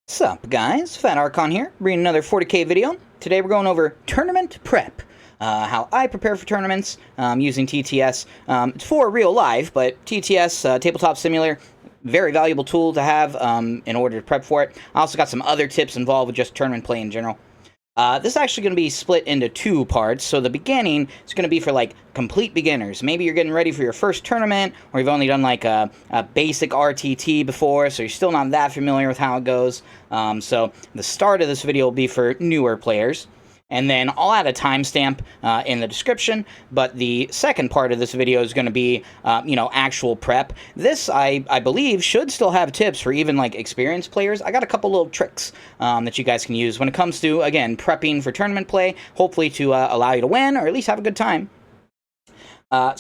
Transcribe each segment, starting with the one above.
Sup guys, Fat Archon here, bringing another 40k video. Today we're going over tournament prep, how I prepare for tournaments using TTS. It's for real life, but TTS, Tabletop Simulator, very valuable tool to have in order to prep for it. I also got some other tips involved with just tournament play in general. This is actually going to be split into two parts. So the beginning is going to be for like complete beginners. Maybe you're getting ready for your first tournament, or you've only done like a basic RTT before, so you're still not that familiar with how it goes. So the start of this video will be for newer players. And then I'll add a timestamp in the description, but the second part of this video is going to be, actual prep. This, I believe, should still have tips for even, like, experienced players. I got a couple little tricks that you guys can use when it comes to, again, prepping for tournament play, hopefully to allow you to win, or at least have a good time. One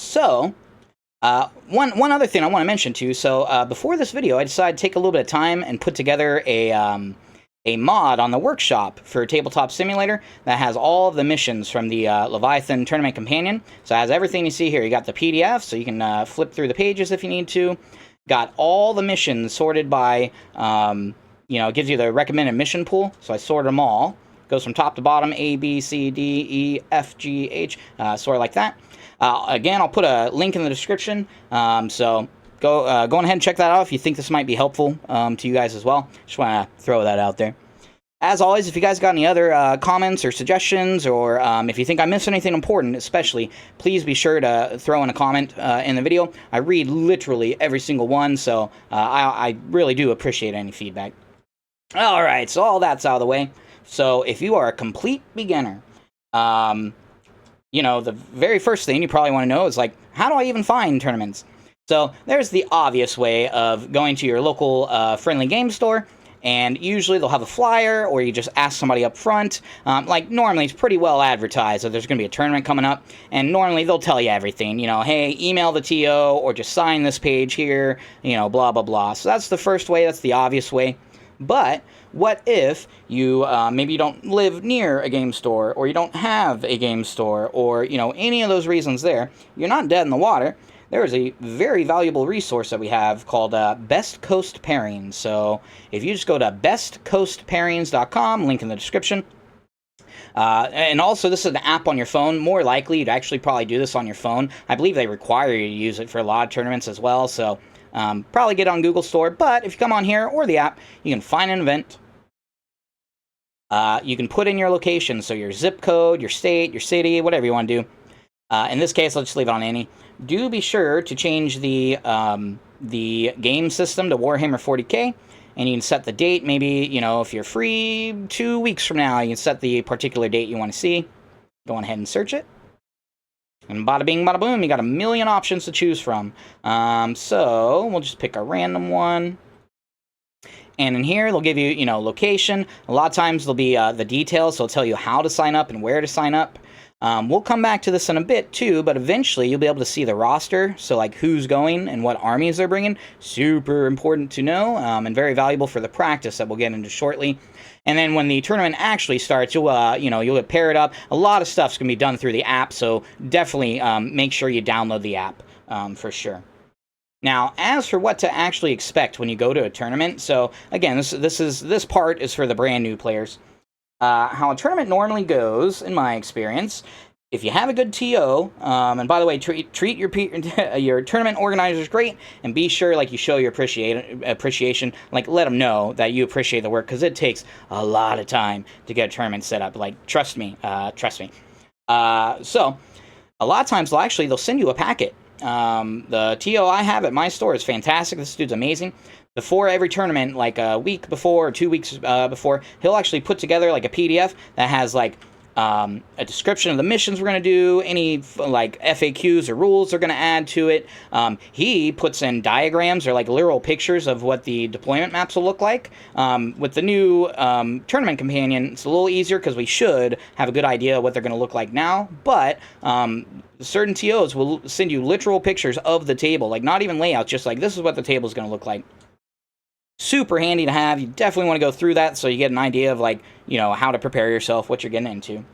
other thing I want to mention, too. So, before this video, I decided to take a little bit of time and put together a mod on the workshop for Tabletop Simulator that has all of the missions from the Leviathan Tournament Companion. So it has everything you see here. You got the PDF, so you can flip through the pages if you need to. Got all the missions sorted by, it gives you the recommended mission pool. So I sorted them all. Goes from top to bottom, A, B, C, D, E, F, G, H, sort of like that. Again, I'll put a link in the description, so go on ahead and check that out if you think this might be helpful to you guys as well. Just want to throw that out there. As always, if you guys got any other comments or suggestions, or if you think I missed anything important, especially, please be sure to throw in a comment in the video. I read literally every single one, so I really do appreciate any feedback. Alright, so all that's out of the way. So if you are a complete beginner, the very first thing you probably want to know is, like, how do I even find tournaments? So there's the obvious way of going to your local friendly game store, and usually they'll have a flyer, or you just ask somebody up front. Normally it's pretty well advertised that there's going to be a tournament coming up, and normally they'll tell you everything. Hey, email the TO, or just sign this page here, blah, blah, blah. So that's the first way, that's the obvious way. But what if you, maybe you don't live near a game store, or you don't have a game store, or, any of those reasons there, you're not dead in the water. There is a very valuable resource that we have called Best Coast Pairings. So if you just go to bestcoastpairings.com, link in the description. And also, this is an app on your phone. More likely, you'd actually probably do this on your phone. I believe they require you to use it for a lot of tournaments as well. So probably get on Google Store. But if you come on here or the app, you can find an event. You can put in your location, so your zip code, your state, your city, whatever you want to do. In this case, I'll just leave it on any. Do be sure to change the game system to Warhammer 40k, and you can set the date. Maybe, if you're free 2 weeks from now, you can set the particular date you want to see. Go on ahead and search it. And bada bing, bada boom, you got a million options to choose from. So we'll just pick a random one. And in here, they'll give you, location. A lot of times, there'll be the details, so it'll tell you how to sign up and where to sign up. We'll come back to this in a bit, too, but eventually you'll be able to see the roster, so, like, who's going and what armies they're bringing. Super important to know, and very valuable for the practice that we'll get into shortly. And then when the tournament actually starts, you'll pair it up. A lot of stuff's going to be done through the app, so definitely make sure you download the app, for sure. Now, as for what to actually expect when you go to a tournament, so, again, this part is for the brand new players. How a tournament normally goes, in my experience, if you have a good TO, and by the way, treat your tournament organizers great, and be sure, like, you show your appreciation, like, let them know that you appreciate the work, because it takes a lot of time to get a tournament set up. Like, trust me. So, a lot of times, they'll send you a packet. The TO I have at my store is fantastic. This dude's amazing. Before every tournament, like a week before or 2 weeks before, he'll actually put together like a PDF that has like a description of the missions we're going to do, any like FAQs or rules they're going to add to it. He puts in diagrams or like literal pictures of what the deployment maps will look like. With the new Tournament Companion, it's a little easier because we should have a good idea of what they're going to look like now, but certain TOs will send you literal pictures of the table, like not even layouts, just like this is what the table is going to look like. Super handy to have. You definitely want to go through that so you get an idea of, like, how to prepare yourself, what you're getting into.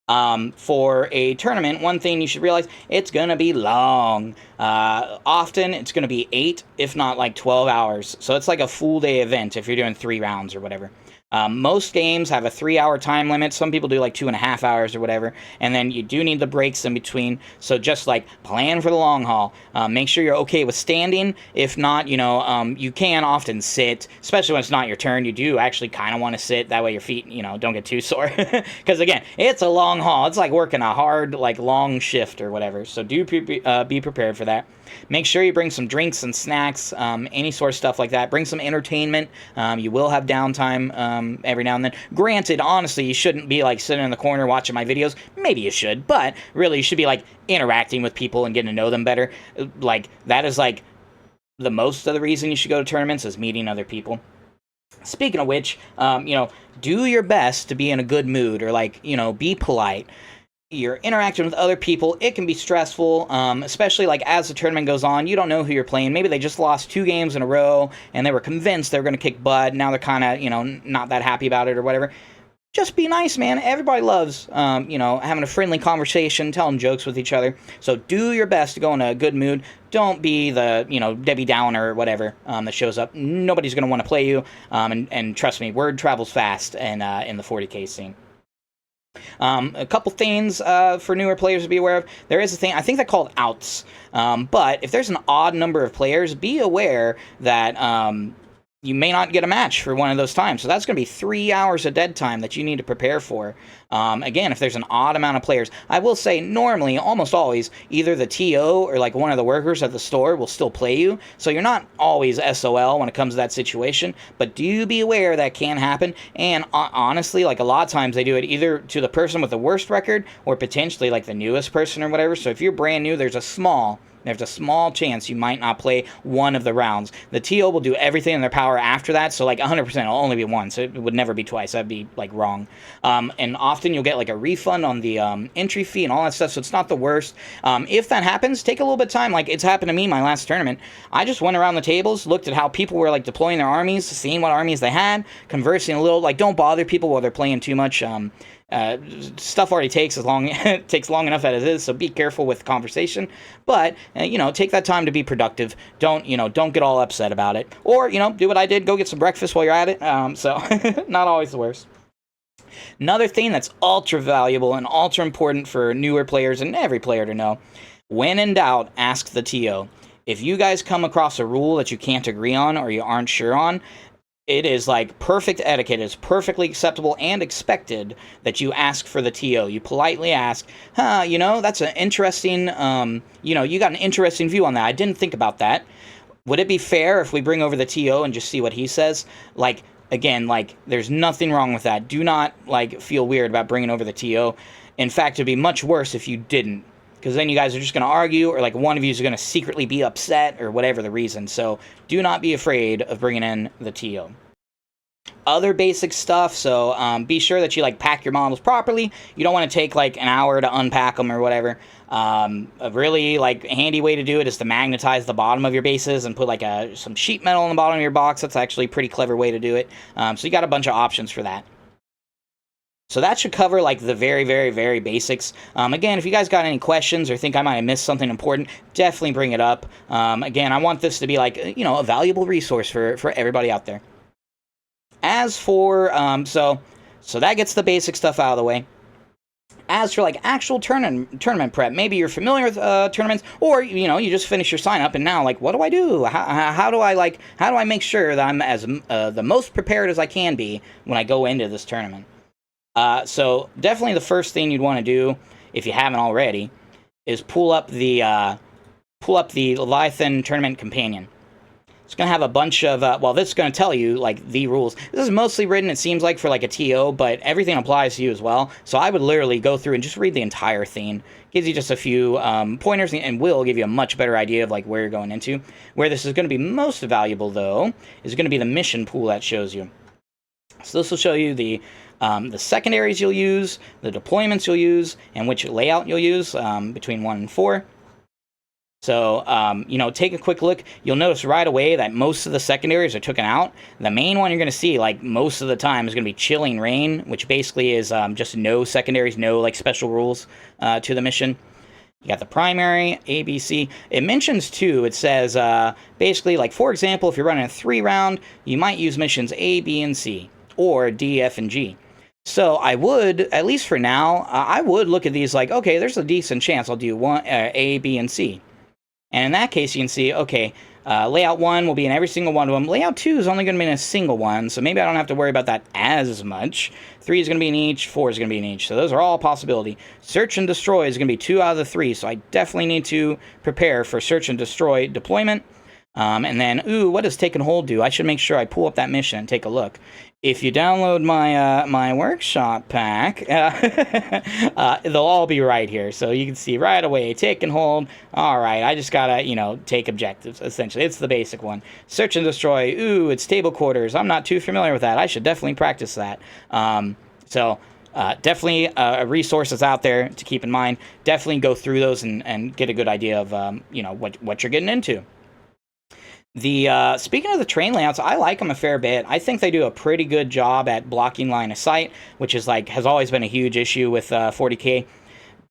For a tournament, one thing you should realize, it's going to be long. Often, it's going to be 8, if not like 12 hours. So it's like a full day event if you're doing 3 rounds or whatever. Most games have a 3-hour time limit. Some people do like 2.5 hours or whatever. And then you do need the breaks in between. So just like plan for the long haul. Make sure you're okay with standing. If not, you know, you can often sit, especially when it's not your turn. You do actually kind of want to sit. That way your feet, you know, don't get too sore. Because again, it's a long haul. It's like working a hard, like long shift or whatever. So do be prepared for that. Make sure you bring some drinks and snacks, any sort of stuff like that. Bring some entertainment. You will have downtime every now and then. Granted, honestly, you shouldn't be like sitting in the corner watching my videos. Maybe you should, but really you should be like interacting with people and getting to know them better. Like that is like the most of the reason you should go to tournaments, is meeting other people. Speaking of which, you know, do your best to be in a good mood, or like, you know, be polite. You're interacting with other people. It can be stressful, especially like as the tournament goes on. You don't know who you're playing. Maybe they just lost 2 games in a row and they were convinced they were going to kick butt. Now they're kind of, you know, not that happy about it or whatever. Just be nice, man. Everybody loves, you know, having a friendly conversation, telling jokes with each other. So do your best to go in a good mood. Don't be the, you know, Debbie Downer or whatever that shows up. Nobody's going to want to play you. And trust me, word travels fast in the 40k scene. A couple things for newer players to be aware of. There is a thing, I think they're called outs. But if there's an odd number of players, be aware that you may not get a match for one of those times. So that's going to be 3 hours of dead time that you need to prepare for. Again, if there's an odd amount of players, I will say normally, almost always, either the TO or like one of the workers at the store will still play you. So you're not always SOL when it comes to that situation, but do be aware that can happen. And honestly, like a lot of times they do it either to the person with the worst record or potentially like the newest person or whatever. So if you're brand new, there's a small chance you might not play one of the rounds. The TO will do everything in their power after that, so like 100% it'll only be one, so it would never be twice. That'd be like wrong. And often you'll get like a refund on the entry fee and all that stuff, so it's not the worst. If that happens, take a little bit of time. Like it's happened to me my last tournament. I just went around the tables, looked at how people were like deploying their armies, seeing what armies they had, conversing a little. Like don't bother people while they're playing too much. Stuff already takes long enough as it is, so be careful with conversation. But you know, take that time to be productive. Don't get all upset about it, or you know, do what I did, go get some breakfast while you're at it. So not always the worst. Another thing that's ultra valuable and ultra important for newer players and every player to know: when in doubt, ask the TO. If you guys come across a rule that you can't agree on or you aren't sure on, it is like perfect etiquette. It's perfectly acceptable and expected that you ask for the TO. You politely ask, you know, that's an interesting, you know, you got an interesting view on that. I didn't think about that. Would it be fair if we bring over the TO and just see what he says? Like, again, like, there's nothing wrong with that. Do not, like, feel weird about bringing over the TO. In fact, it'd be much worse if you didn't, because then you guys are just going to argue, or like one of you is going to secretly be upset, or whatever the reason. So do not be afraid of bringing in the TO. Other basic stuff, so be sure that you like pack your models properly. You don't want to take like an hour to unpack them or whatever. A really like handy way to do it is to magnetize the bottom of your bases and put like some sheet metal on the bottom of your box. That's actually a pretty clever way to do it. So you got a bunch of options for that. So that should cover like the very, very, very basics. Again, if you guys got any questions or think I might have missed something important, definitely bring it up. Again, I want this to be like, you know, a valuable resource for everybody out there. As for, so that gets the basic stuff out of the way. As for like actual tournament prep, maybe you're familiar with tournaments, or you know, you just finish your sign up and now like, what do I do? How do I make sure that I'm as the most prepared as I can be when I go into this tournament? So definitely the first thing you'd want to do, if you haven't already, is pull up the Leviathan Tournament Companion. It's going to have a bunch of, well, this is going to tell you, like, the rules. This is mostly written, it seems like, for, like, a TO, but everything applies to you as well. So I would literally go through and just read the entire thing. Gives you just a few pointers, and will give you a much better idea of, like, where you're going into. Where this is going to be most valuable, though, is going to be the mission pool that shows you. So this will show you the secondaries you'll use, the deployments you'll use, and which layout you'll use between 1 and 4. So, you know, take a quick look. You'll notice right away that most of the secondaries are taken out. The main one you're going to see, like, most of the time is going to be Chilling Rain, which basically is just no secondaries, no, like, special rules to the mission. You got the primary, A, B, C. It mentions, too, it says, basically, like, for example, if you're running a 3-round, you might use missions A, B, and C, or D, F, and G. So I would, at least for now, I would look at these like, okay, there's a decent chance I'll do A, B, and C. And in that case, you can see, okay, layout 1 will be in every single one of them. Layout 2 is only going to be in a single one, so maybe I don't have to worry about that as much. 3 is going to be in each, 4 is going to be in each. So those are all a possibility. Search and Destroy is going to be 2 out of the 3, so I definitely need to prepare for Search and Destroy deployment. And then, ooh, what does Take and Hold do? I should make sure I pull up that mission and take a look. If you download my my workshop pack, they'll all be right here. So you can see right away, Take and Hold. All right, I just gotta, you know, take objectives, essentially. It's the basic one. Search and Destroy. Ooh, it's Table Quarters. I'm not too familiar with that. I should definitely practice that. Definitely resources out there to keep in mind. Definitely go through those and get a good idea of, you know, what you're getting into. Speaking of the train layouts, I like them a fair bit. I think they do a pretty good job at blocking line of sight, which is like has always been a huge issue with 40k.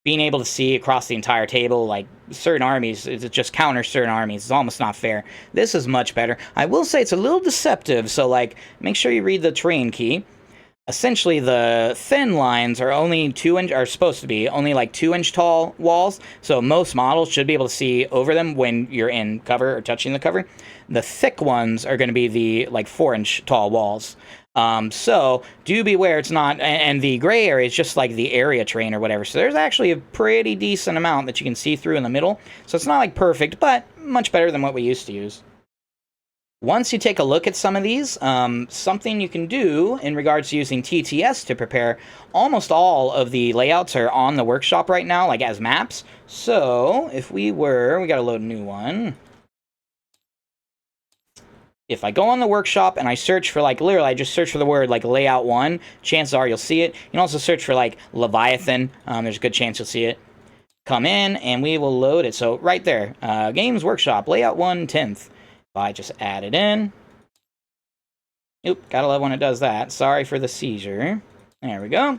Being able to see across the entire table, like certain armies, it just counters certain armies. It's almost not fair. This is much better. I will say it's a little deceptive, so like make sure you read the terrain key. Essentially, the thin lines are only 2-inch, are supposed to be only like 2-inch tall walls. So most models should be able to see over them when you're in cover or touching the cover. The thick ones are going to be the like 4-inch tall walls. So do beware it's not, and the gray area is just like the area terrain or whatever. So there's actually a pretty decent amount that you can see through in the middle. So it's not like perfect, but much better than what we used to use. Once you take a look at some of these, something you can do in regards to using TTS to prepare, almost all of the layouts are on the workshop right now, like as maps. So if we got to load a new one. If I go on the workshop and I search for, like, literally, I just search for the word, like, layout 1, chances are you'll see it. You can also search for, like, Leviathan. There's a good chance you'll see it. Come in, and we will load it. So right there, Games Workshop, layout 1, 10th. If I just add it in. Oop, gotta love when it does that. Sorry for the seizure. There we go.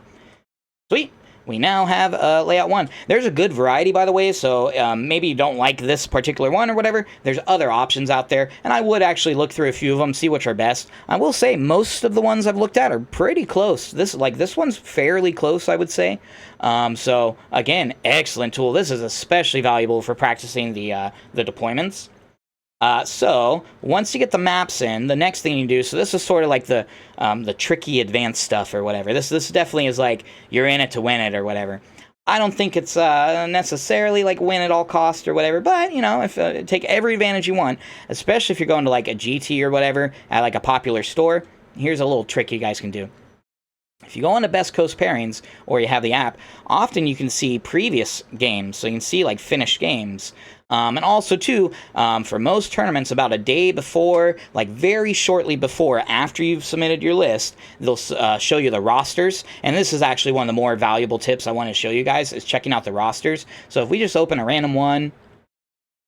Sweet. We now have layout 1. There's a good variety, by the way, so maybe you don't like this particular one or whatever. There's other options out there, and I would actually look through a few of them, see which are best. I will say most of the ones I've looked at are pretty close. This one's fairly close, I would say. So, again, excellent tool. This is especially valuable for practicing the deployments. So once you get the maps in, the next thing you do, so this is sort of like the tricky advanced stuff or whatever. This definitely is like you're in it to win it or whatever. I don't think it's necessarily like win at all costs or whatever, but you know, if take every advantage you want, especially if you're going to like a GT or whatever at like a popular store. Here's a little trick you guys can do. If you go on to Best Coast Pairings, or you have the app, often you can see previous games, so you can see like finished games. And also, too, for most tournaments, about a day before, like very shortly before, after you've submitted your list, they'll show you the rosters. And this is actually one of the more valuable tips I want to show you guys, is checking out the rosters. So if we just open a random one,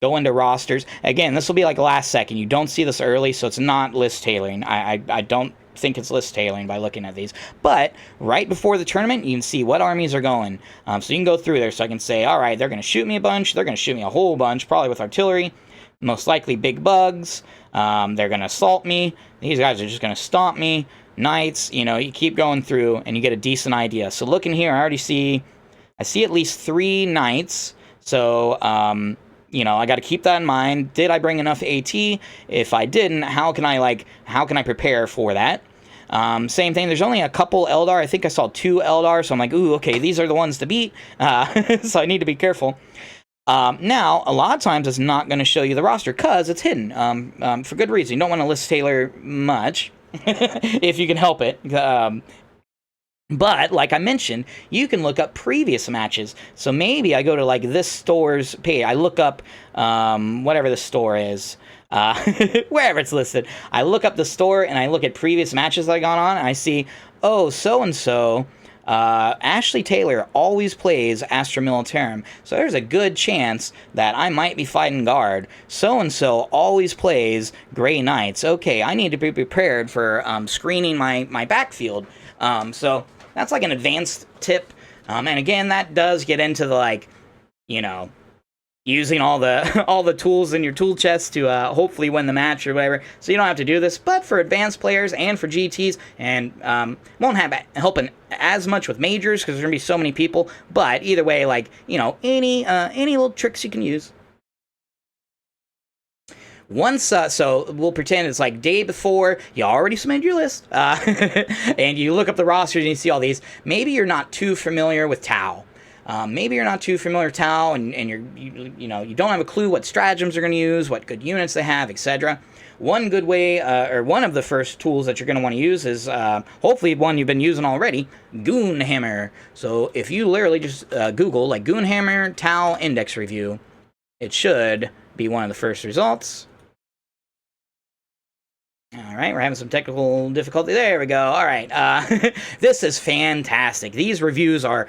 go into rosters. Again, this will be like last second. You don't see this early, so it's not list tailoring. I don't think it's list tailoring by looking at these, but right before the tournament you can see what armies are going, so you can go through there. So I can say, all right, they're going to shoot me a bunch, they're going to shoot me a whole bunch, probably with artillery, most likely big bugs, they're going to assault me, these guys are just going to stomp me, knights, you know, you keep going through and you get a decent idea. So looking here, I see at least 3 knights, so you know, I got to keep that in mind. Did I bring enough AT? If I didn't, how can I prepare for that? Same thing, there's only a couple Eldar. I think I saw 2 Eldar, so I'm like, ooh, okay, these are the ones to beat, so I need to be careful. Now, a lot of times it's not going to show you the roster, because it's hidden, for good reason. You don't want to list tailor much, if you can help it. But, like I mentioned, you can look up previous matches. So maybe I go to, like, this store's page. I look up whatever the store is. Wherever it's listed. I look up the store, and I look at previous matches that I got on, and I see, oh, so-and-so Ashley Taylor always plays Astra Militarum, so there's a good chance that I might be fighting guard. So-and-so always plays Grey Knights. Okay, I need to be prepared for screening my backfield. So that's like an advanced tip. And again, that does get into the, like, you know, using all the all the tools in your tool chest to hopefully win the match or whatever. So you don't have to do this, but for advanced players and for GTs, and won't have helping as much with majors because there's gonna be so many people. But either way, like, you know, any little tricks you can use. Once, so we'll pretend it's like day before, you already submitted your list, and you look up the rosters and you see all these. Maybe you're not too familiar with Tau. Maybe you're not too familiar with Tau, and you know, you don't have a clue what stratagems they're going to use, what good units they have, etc. One good way, or one of the first tools that you're going to want to use is, hopefully one you've been using already, Goonhammer. So if you literally just Google, like, Goonhammer Tau Index Review, it should be one of the first results. All right, we're having some technical difficulty. There we go. All right, this is fantastic. These reviews are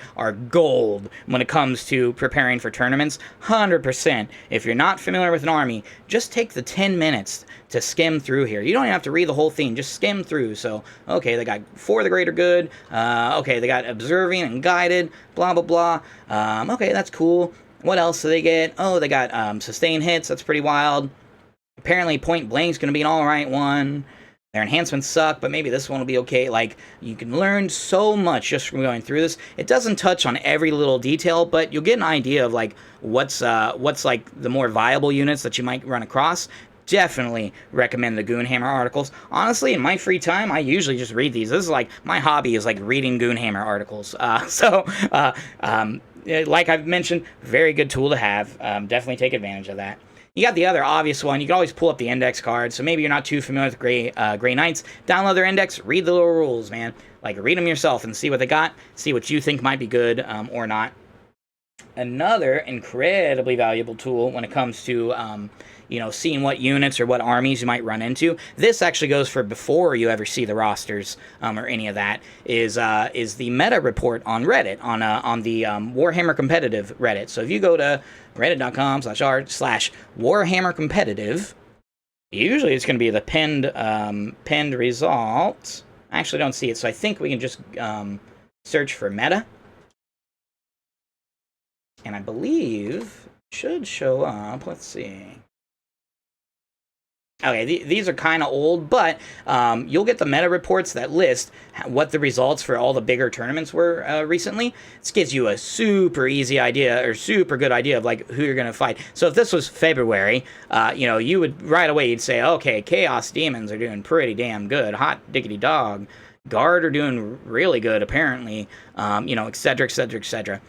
gold when it comes to preparing for tournaments. 100%. If you're not familiar with an army, just take the 10 minutes to skim through here. You don't even have to read the whole thing. Just skim through. So, okay, they got for the greater good. Okay, they got observing and guided. Blah blah blah. Okay, that's cool. What else do they get? Oh, they got sustain hits. That's pretty wild. Apparently, Point Blank's going to be an alright one. Their enhancements suck, but maybe this one will be okay. Like, you can learn so much just from going through this. It doesn't touch on every little detail, but you'll get an idea of, like, what's like, the more viable units that you might run across. Definitely recommend the Goonhammer articles. Honestly, in my free time, I usually just read these. This is, like, my hobby is, like, reading Goonhammer articles. Like I've mentioned, very good tool to have. Definitely take advantage of that. You got the other obvious one. You can always pull up the index card. So maybe you're not too familiar with Grey Knights. Download their index. Read the little rules, man. Like, read them yourself and see what they got. See what you think might be good or not. Another incredibly valuable tool when it comes to, you know, seeing what units or what armies you might run into. This actually goes for before you ever see the rosters or any of that. Is the meta report on Reddit, on the Warhammer Competitive Reddit. So if you go to reddit.com/r/Warhammer Competitive, usually it's going to be the pinned result. I actually don't see it, so I think we can just search for meta. And I believe it should show up. Let's see. Okay, these are kind of old, but you'll get the meta reports that list what the results for all the bigger tournaments were recently. This gives you a super easy idea, or super good idea of, like, who you're going to fight. So if this was February, you know, you would right away, you'd say, okay, Chaos Demons are doing pretty damn good. Hot diggity dog. Guard are doing really good, apparently. You know, etc., etc., etc.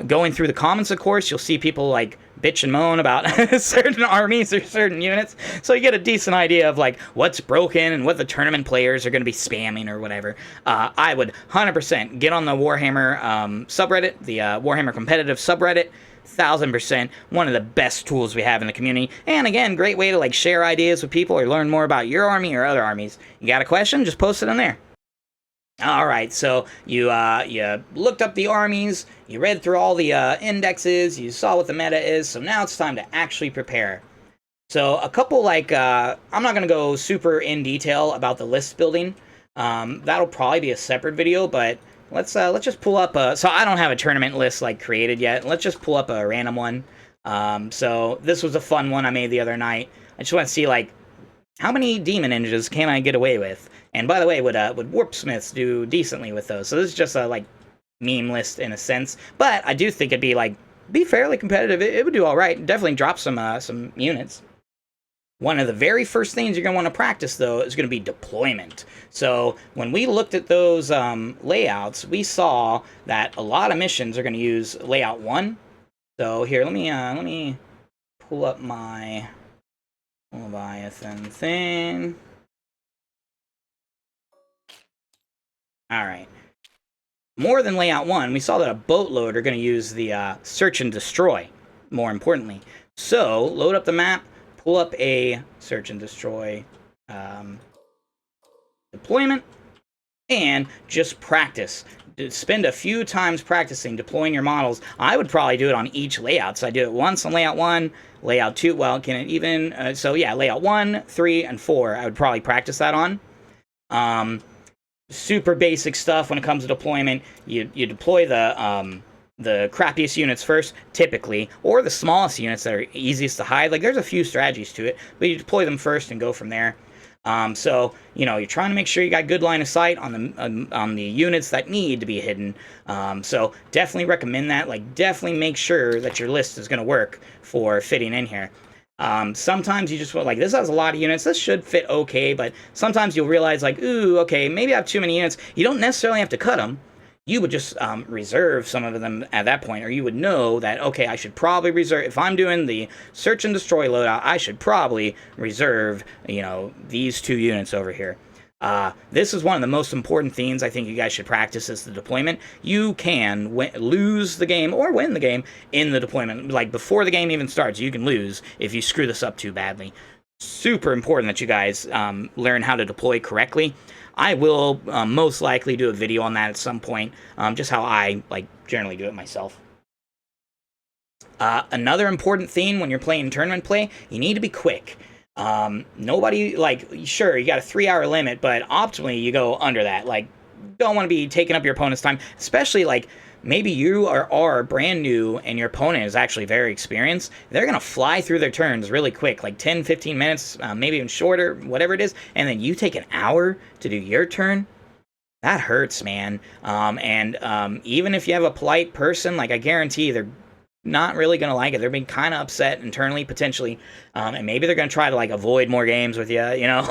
Going through the comments, of course, you'll see people, like, bitch and moan about certain armies or certain units. So you get a decent idea of, like, what's broken and what the tournament players are going to be spamming or whatever. I would 100% get on the Warhammer subreddit, the Warhammer competitive subreddit. 1000%. One of the best tools we have in the community. And again, great way to, like, share ideas with people or learn more about your army or other armies. You got a question? Just post it in there. All right, so you looked up the armies, you read through all the indexes, you saw what the meta is, so now it's time to actually prepare. So a couple, like, I'm not going to go super in detail about the list building. That'll probably be a separate video, but let's just pull up so I don't have a tournament list, like, created yet. Let's just pull up a random one. So this was a fun one I made the other night. I just want to see, like, how many demon ninjas can I get away with? And by the way, would Warpsmiths do decently with those? So this is just a, like, meme list in a sense. But I do think it'd be fairly competitive. It would do all right. Definitely drop some units. One of the very first things you're going to want to practice, though, is going to be deployment. So when we looked at those layouts, we saw that a lot of missions are going to use layout 1. So here, let me pull up my Leviathan thing. All right. More than layout 1, we saw that a boatload are going to use the search and destroy, more importantly. So load up the map, pull up a search and destroy deployment, and just practice. spend a few times practicing deploying your models. I would probably do it on each layout. So I do it once on layout 1, layout 2. Well, can it even... so yeah, layout 1, 3, and 4. I would probably practice that on. Super basic stuff when it comes to deployment. You deploy the crappiest units first, typically, or the smallest units that are easiest to hide. Like, there's a few strategies to it, but you deploy them first and go from there. So, you know, you're trying to make sure you got good line of sight on the units that need to be hidden. So definitely recommend that. Like, definitely make sure that your list is going to work for fitting in here. Sometimes you just want, like, this has a lot of units. This should fit okay, but sometimes you'll realize, like, ooh, okay, maybe I have too many units. You don't necessarily have to cut them. You would just reserve some of them at that point, or you would know that, okay, I should probably reserve, if I'm doing the search and destroy loadout, I should probably reserve, you know, these 2 units over here. This is one of the most important things I think you guys should practice is the deployment. You can lose the game or win the game in the deployment. Like, before the game even starts, you can lose if you screw this up too badly. Super important that you guys learn how to deploy correctly. I will most likely do a video on that at some point, just how I generally do it myself. Another important thing when you're playing tournament play, you need to be quick. Nobody, sure, you got a 3-hour limit, but optimally you go under that. Like, don't want to be taking up your opponent's time, especially maybe you are brand new and your opponent is actually very experienced. They're going to fly through their turns really quick, like 10, 15 minutes, maybe even shorter, whatever it is. And then you take an hour to do your turn. That hurts, man. Even if you have a polite person, I guarantee they're not really going to like it. They're being kind of upset internally, potentially. And maybe they're going to try to, avoid more games with you, you know?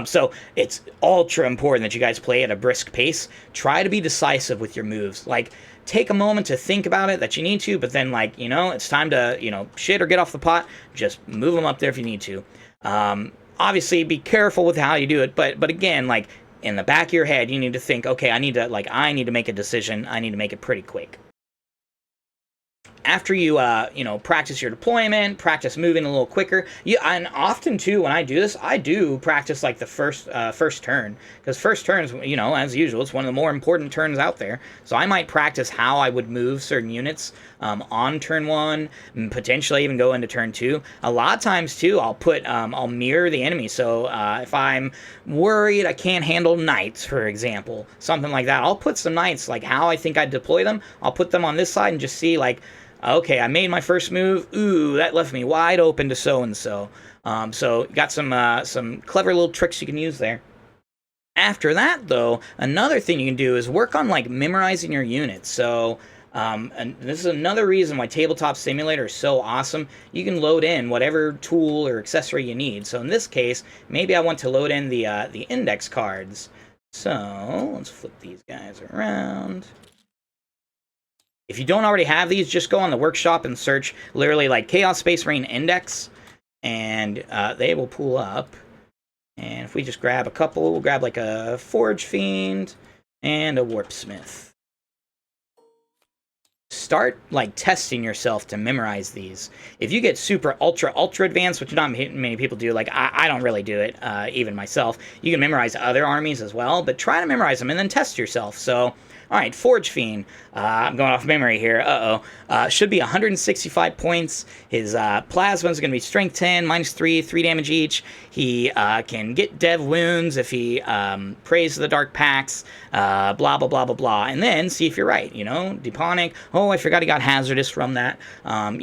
So it's ultra important that you guys play at a brisk pace. Try to be decisive with your moves. Take a moment to think about it that you need to, but then, it's time to, shit or get off the pot. Just move them up there if you need to. Obviously, be careful with how you do it, but again, in the back of your head, you need to think, okay, I need to make a decision. I need to make it pretty quick. After you, practice your deployment, practice moving a little quicker. And often, too, when I do this, I do practice, the first turn. Because first turns, as usual, it's one of the more important turns out there. So I might practice how I would move certain units on turn 1, and potentially even go into turn 2. A lot of times, too, I'll mirror the enemy. So if I'm worried I can't handle knights, for example, something like that, I'll put some knights, how I think I'd deploy them. I'll put them on this side and just see, okay, I made my first move. Ooh, that left me wide open to so-and-so. So got some clever little tricks you can use there. After that, though, another thing you can do is work on, memorizing your units. So, and this is another reason why Tabletop Simulator is so awesome. You can load in whatever tool or accessory you need. So in this case, maybe I want to load in the index cards. So let's flip these guys around. If you don't already have these, just go on the workshop and search literally Chaos Space Marine Index, and they will pull up. And if we just grab a couple, we'll grab a Forge Fiend and a Warpsmith. Start testing yourself to memorize these. If you get super ultra advanced, which not many people do, I don't really do it, even myself. You can memorize other armies as well, but try to memorize them and then test yourself. So, all right, Forge Fiend. I'm going off memory here. Should be 165 points. His plasma is going to be strength 10, -3, 3 damage each. He can get dev wounds if he prays the dark pacts, blah, blah, blah, blah, blah. And then see if you're right, Demonic. Oh, I forgot he got hazardous from that, and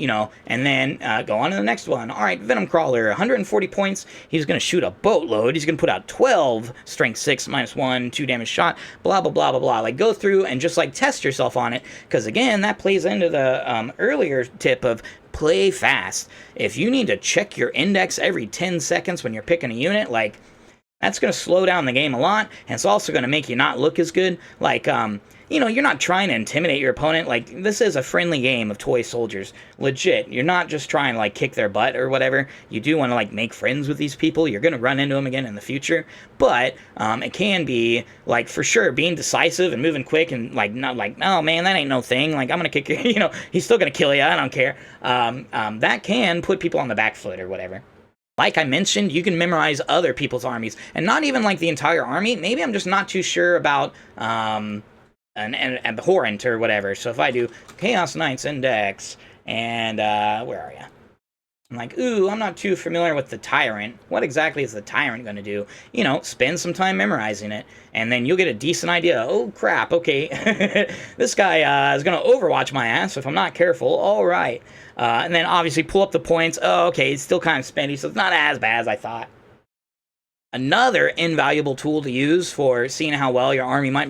then go on to the next one. All right, Venom Crawler, 140 points. He's going to shoot a boatload. He's going to put out 12 strength 6, -1, 2 damage shot, blah, blah, blah, blah, blah. Go through and just test yourself on it, because again, that plays into the earlier tip of play fast. If you need to check your index every 10 seconds when you're picking a unit, that's going to slow down the game a lot, and it's also going to make you not look as good. You're not trying to intimidate your opponent. This is a friendly game of toy soldiers. Legit. You're not just trying to, kick their butt or whatever. You do want to, make friends with these people. You're going to run into them again in the future. But it can be, for sure, being decisive and moving quick and, not oh, man, that ain't no thing. I'm going to kick you, he's still going to kill you. I don't care. That can put people on the back foot or whatever. Like I mentioned, you can memorize other people's armies. And not even, the entire army. Maybe I'm just not too sure about... an abhorrent or whatever. So if I do Chaos Knights Index, and where are you? I'm like, ooh, I'm not too familiar with the Tyrant. What exactly is the Tyrant going to do? You know, spend some time memorizing it, and then you'll get a decent idea. Oh, crap, okay. This guy is going to overwatch my ass if I'm not careful. All right. And then obviously pull up the points. Oh, okay, it's still kind of spendy, so it's not as bad as I thought. Another invaluable tool to use for seeing how well your army might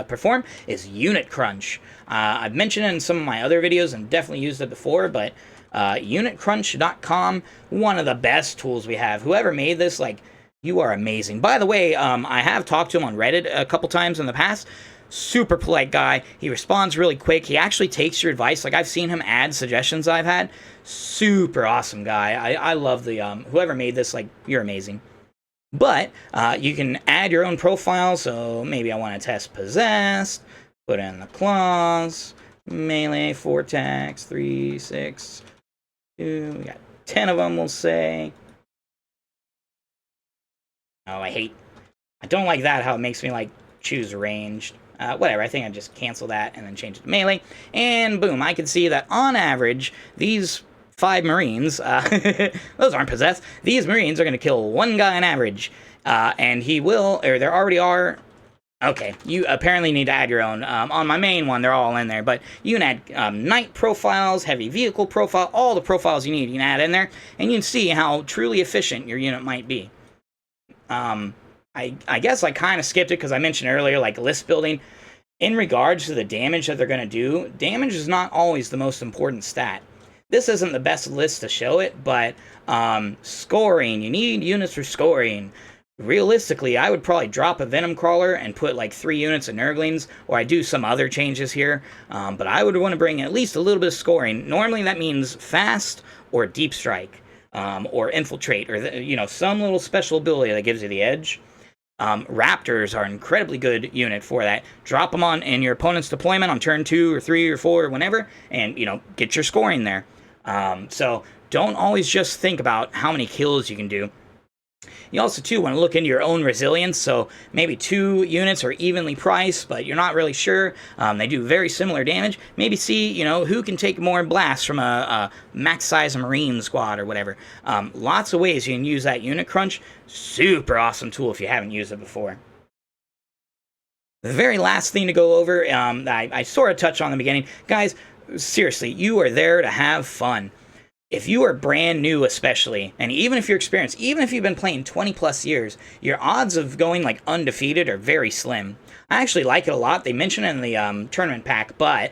perform is Unit Crunch. I've mentioned it in some of my other videos and definitely used it before, but unitcrunch.com, one of the best tools we have. Whoever made this, like, you are amazing. By the way, I have talked to him on Reddit a couple times in the past. Super polite guy. He responds really quick. He actually takes your advice. Like, I've seen him add suggestions I've had. Super awesome guy. I love the, whoever made this, like, you're amazing. But you can add your own profile, so maybe I want to test Possessed, put in the claws, melee, 4 attacks, 3, 6, 2, we got 10 of them, we'll say. Oh, I don't like that, how it makes me, like, choose ranged. Whatever, I think I just cancel that and then change it to melee. And boom, I can see that on average, these 5 Marines, those aren't possessed. These Marines are going to kill 1 guy on average. And he will, or there already are. Okay, you apparently need to add your own. On my main one, they're all in there. But you can add knight profiles, heavy vehicle profile, all the profiles you need. You can add in there, and you can see how truly efficient your unit might be. I guess I kind of skipped it because I mentioned earlier, like, list building. In regards to the damage that they're going to do, damage is not always the most important stat. This isn't the best list to show it, but scoring, you need units for scoring. Realistically, I would probably drop a Venom Crawler and put like 3 units of Nurglings, or I do some other changes here, but I would want to bring at least a little bit of scoring. Normally that means fast or deep strike, or infiltrate, or some little special ability that gives you the edge. Raptors are an incredibly good unit for that. Drop them on in your opponent's deployment on turn 2 or 3 or 4 or whenever, and get your scoring there. So don't always just think about how many kills you can do. You also, too, want to look into your own resilience, so maybe 2 units are evenly priced, but you're not really sure. They do very similar damage. Maybe see, who can take more blasts from a max-size Marine squad or whatever. Lots of ways you can use that Unit Crunch. Super awesome tool if you haven't used it before. The very last thing to go over, I sort of touched on in the beginning. Guys, seriously, you are there to have fun. If you are brand new especially, and even if you're experienced, even if you've been playing 20 plus years, your odds of going like undefeated are very slim. I actually like it a lot. They mention it in the tournament pack, but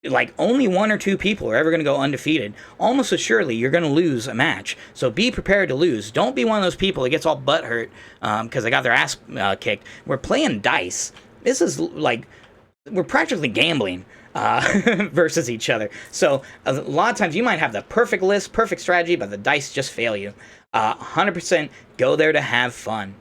like only 1 or 2 people are ever going to go undefeated. Almost assuredly, you're going to lose a match. So be prepared to lose. Don't be one of those people that gets all butthurt because they got their ass kicked. We're playing dice. This is like, we're practically gambling. Versus each other. So a lot of times you might have the perfect list, perfect strategy, but the dice just fail you. 100% go there to have fun.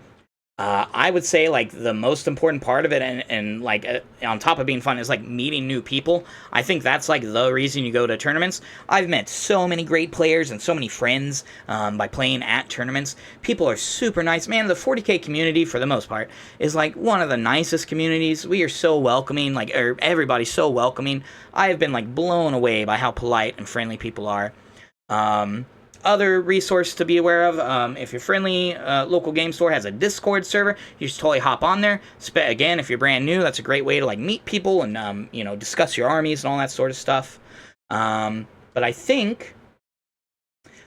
I would say like the most important part of it, and like on top of being fun, is like meeting new people. I think that's like the reason you go to tournaments. I've met so many great players and so many friends by playing at tournaments. People are super nice. Man, the 40k community, for the most part, is like one of the nicest communities. We are so welcoming, like everybody's so welcoming. I have been like blown away by how polite and friendly people are. Other resource to be aware of, if your friendly local game store has a Discord server, you just totally hop on there. Again, if you're brand new, that's a great way to like meet people and discuss your armies and all that sort of stuff. But I think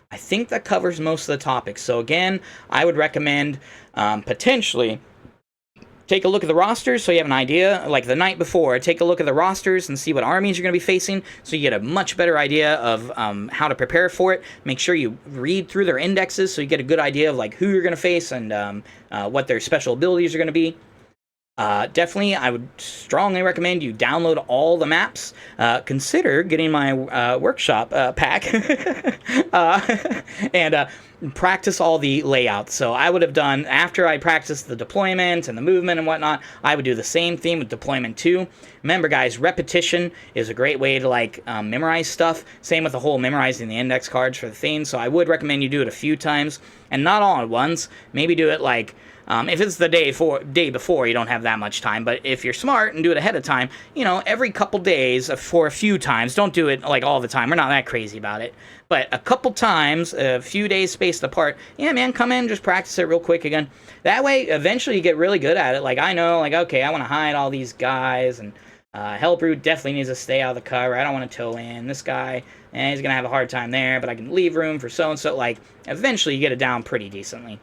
that covers most of the topics. So again, I would recommend potentially take a look at the rosters so you have an idea. Like the night before, take a look at the rosters and see what armies you're going to be facing so you get a much better idea of how to prepare for it. Make sure you read through their indexes so you get a good idea of like who you're going to face and what their special abilities are going to be. Definitely, I would strongly recommend you download all the maps. Consider getting my workshop pack and practice all the layouts. So I would have done, after I practiced the deployment and the movement and whatnot, I would do the same thing with deployment 2. Remember, guys, repetition is a great way to like memorize stuff. Same with the whole memorizing the index cards for the thing. So I would recommend you do it a few times and not all at once. Maybe do it like If it's the day before, you don't have that much time. But if you're smart and do it ahead of time, you know, every couple days for a few times. Don't do it like all the time. We're not that crazy about it. But a couple times, a few days spaced apart, yeah, man, come in, just practice it real quick again. That way, eventually you get really good at it. Like, I know, like, okay, I want to hide all these guys, and Hellbrute definitely needs to stay out of the cover. I don't want to toe in. This guy, he's going to have a hard time there, but I can leave room for so-and-so. Like, eventually you get it down pretty decently.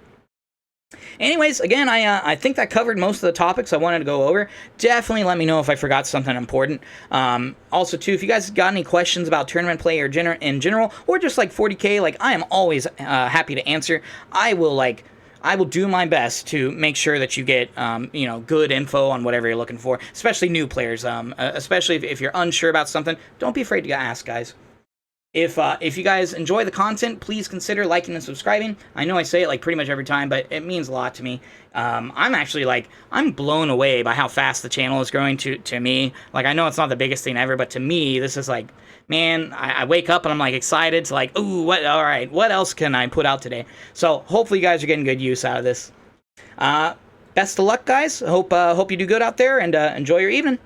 Anyways, again, I think that covered most of the topics I wanted to go over. Definitely let me know if I forgot something important. Also, too, if you guys got any questions about tournament play or in general, or just like 40k, like, I am always happy to answer. I will do my best to make sure that you get, you know, good info on whatever you're looking for, especially new players. Especially if you're unsure about something, don't be afraid to ask, guys. If you guys enjoy the content, please consider liking and subscribing. I know I say it like pretty much every time, but it means a lot to me. I'm actually I'm blown away by how fast the channel is growing to me. Like, I know it's not the biggest thing ever, but to me, this is like, man, I wake up and I'm like excited to like, ooh, all right, what else can I put out today? So hopefully you guys are getting good use out of this. Best of luck, guys. Hope you do good out there, and enjoy your evening.